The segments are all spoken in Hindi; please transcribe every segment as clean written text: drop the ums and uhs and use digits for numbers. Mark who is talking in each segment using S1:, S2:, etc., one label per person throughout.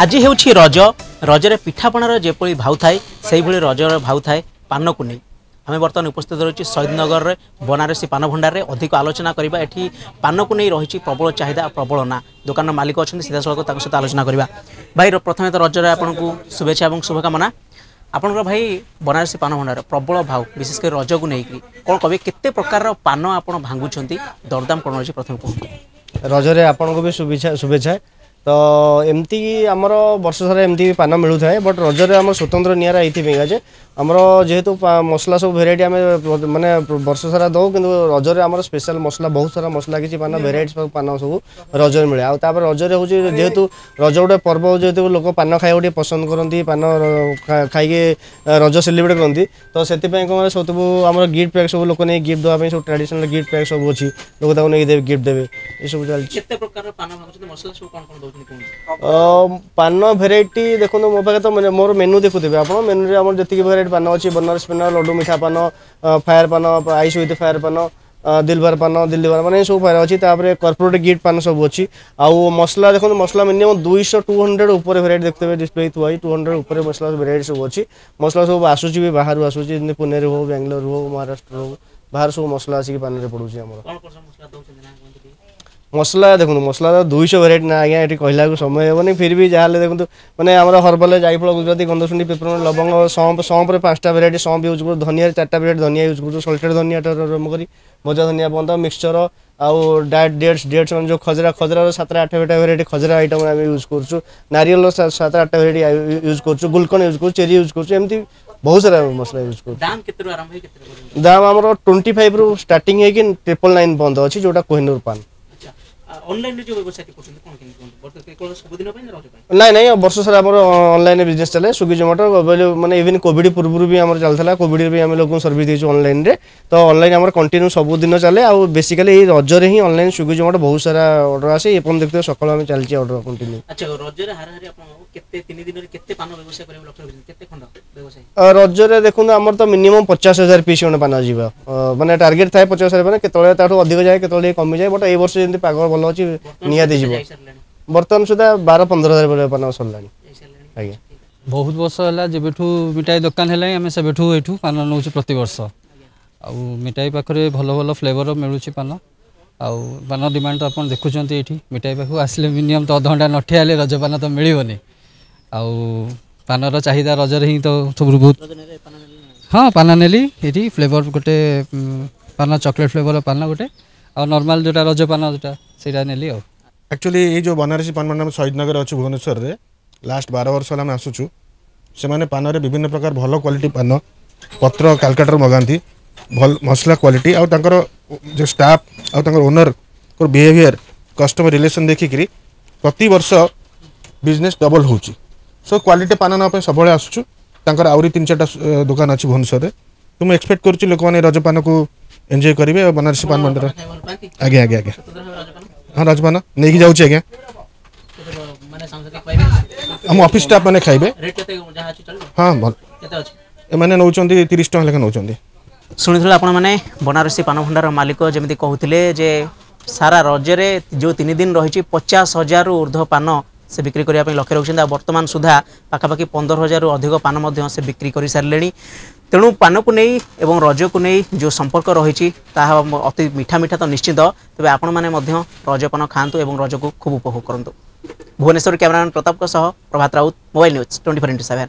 S1: आज हूँ रज रजरे पिठापणार जेपरी भाव थाए से भाई रजर भाव थाए पान को नहीं आम बर्तमान उपस्थित रही शहीदनगर में बनारसी पान भंडार में अधिक आलोचना करवा एटी पान को नहीं रही प्रबल चाहिदा प्रबल ना दुकान मालिक अच्छा सीधा सड़क सहित आलोचना करवा भाई प्रथम तो रजरे आपको शुभेच्छा और शुभकामना आपंकर भाई बनारसी पान भंडार प्रबल भाव विशेषकर रज को लेकिन कौन कहे केते प्रकार पान आप भांगुंट दरदाम कौन रही प्रथम कहूँ
S2: रजरे आपन को भी शुभेच्छा तो एमती आमर वर्ष सारा एमती पान मिलू थाए बट रजरे आम स्वतंत्र निरा ये आमर जेहेतु मसला सब भेराइटी आम माने वर्ष सारा दौ कि रजरे आमर स्पेशल मसला बहुत सारा मसला किसी पान भेराइटी पान सब रजरे मिले आपर रजरे हूँ जेहेतु रज गोटे पर्व जेहेतु लोक पान खाई पसंद करती पान खाई रज सेलिब्रेट करती तो से कौन सब आम गिफ्ट पैक सब लोक नहीं गिफ्ट देवाई सब ट्रेडिशनल गिफ्ट पैक सब अच्छी लोक नहीं देवे गिफ्ट देवे ये सब चलती पान भेराइटी देखो मो पाखे तो मोर मेनू देखुवे आप मेनू आम जी भेराइटी पान अच्छी बनारस पान लड्डू मिठा पान फायर पान आइस विथ फायर पान दिलबर पान दिल्ली पान मैंने सब फायर अच्छी कॉर्पोरेट गिफ्ट पान सब अच्छी आउ मसला देखो मसला मिनिमम 200-200 ऊपर भेराइटी देखते डिस्प्ले थुआ 200 ऊपर मसला भेराइटी सब अच्छी मसला सब आसूँ भी बाहर आसूँ पुणे हो बेंगलोर हो महाराष्ट्र हो बाहर सब मसला आसिक पान पड़ूँ आम मसला देखो मसला 200 भेराइटी ना आज्ञा ये कहला समय हेनी फिर भी जहाँ देखो मैंने आम हर्बल जायफल गुजराती गंधशुंडी पेपर लवंग सौंप 5टा भेराइटी सौंप यूज कर धनिया 4टा भेराइटी धनिया यूज कर सल्टेड धनिया आरम्भ कर भजा धनिया पर्यटन मिक्सचर आउ डेट्स जो खजरा 7-8 भेराइटी खजरा आइटम आम यूज कर नारियल 7-8 भेराइटी यूज कर गुलकन यूज कर चेरी यूज कर बहुत सारा मसला यूज कर दाम आम 25 रु स्टार्टिंग है कि 999 पर्यंत अच्छी जोटा कोहिनूर पान
S1: ऑनलाइन जो व्यवसाय
S2: नहीं वर्ष सारा ऑनलाइन बिजनेस चले स्विगी जोमेटो माने इवन कोविड पूर्व भी आम चलता कोविड भी आम लोग सर्विस देचु ऑनलाइन रे तो ऑनलाइन आम कंटिन्यू सब दिन चले आ बेसिकली ये रजरे ही ऑनलाइन स्विगी जोमेटो बहुत सारा ऑर्डर आसे ये देखते सकाळ आम चलची ऑर्डर कंटिन्यू
S1: अच्छा रजरे हाराहारी आपन केते 3 दिन रे केते पान व्यवसाय करे लक्ष्य केते खंड व्यवसाय
S2: रजरे देखो हमर तो मिनिमम 50,000 पीस होने पान जीवा माने टार्गेट थाए 50,000 माने केतळे ताठो अधिक जाए केतळे कमी जाए बट ए वर्ष जंती पाग भल अछि नियादी जीव बर्तमान सुधा 12-15,000 पान सरलानी आज्ञा
S3: बहुत वर्ष है जब मिठाई दुकान है आम से पान नौ प्रति वर्ष आ मिठाई पाखे भल भल फ्लेवर मिलूँ पान आन डिमांड तो आप देखुं ये मिठाई पाख आसिले मिनिमम तो अधघंटा नठिया रजपान तो मिलनी पानर चाहिदा रजरे ही तो सब बहुत हाँ पान नेली ये फ्लेवर गोटे पान चॉकलेट फ्लेवर पान गोटे और नॉर्मल जोटा रजपान जोटा से नेली
S4: एक्चुअली ये जो बनारसी पान भंडार शहीदनगर अच्छे भुवनेश्वर में लास्ट 12 वर्ष आम आसुचु से माने पान विभिन्न प्रकार भल क्वालिटी पान पत्र कालकाटर मगाती भल मसला क्वालिटी आउ तांकर जो स्टाफ आउ तांकर ओनर को बिहेवियर कस्टमर रिलेशन देखिक प्रति वर्ष बिजनेस डबल होची सो क्वालिटी पान ना सब आसुचु तांकर आउरी 3-4टा दुकान अच्छी भुवनेश्वर में तो मुझे एक्सपेक्ट करुच्ची लोक मैंने रजपान को एंजॉय करेंगे बनारसी पान भंडार आज्ञा आज्ञा आज्ञा हाँ रजपान नहीं जाऊँगी आज्ञा हम ऑफिस स्टाफ मैंने खाइबे हाँ भल मैंने नौ 30 टका लेखा नौ
S1: शुणी आपण मैंने बनारसी पान भंडार मालिक जमी कहते जे सारा रजरे जो 3 दिन रही 50,000 रु ऊर्ध्व पान से बिक्री करने लक्ष्य रखिंट बर्तमान सुधा पाखापाखि 15,000 रु अधिक पान से बिक्री कर सारे तेणु पान को नहीं एवं रज को नहीं जो संपर्क रही अति मीठा मीठा तो निश्चित तेज आपण मैंने रजपान खातु एवं रज को खूब उपभोग करूँ Bhubaneswar cameraman Pratap Prabhat Raut mobile news 24/7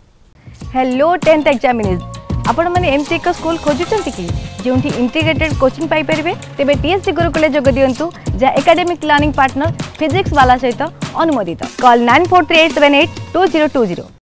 S5: hello 10th examinees आपण मैंने एमती एक स्कूल खोजुचंती कि जोंठी इंटीग्रेटेड कोचिंग पाई परिबे तेबे टीएससी गुरुकुले जोग दियंतु जा एकेडमिक लर्निंग पार्टनर फिजिक्स वाला सहित अनुमोदित कॉल 9438782020।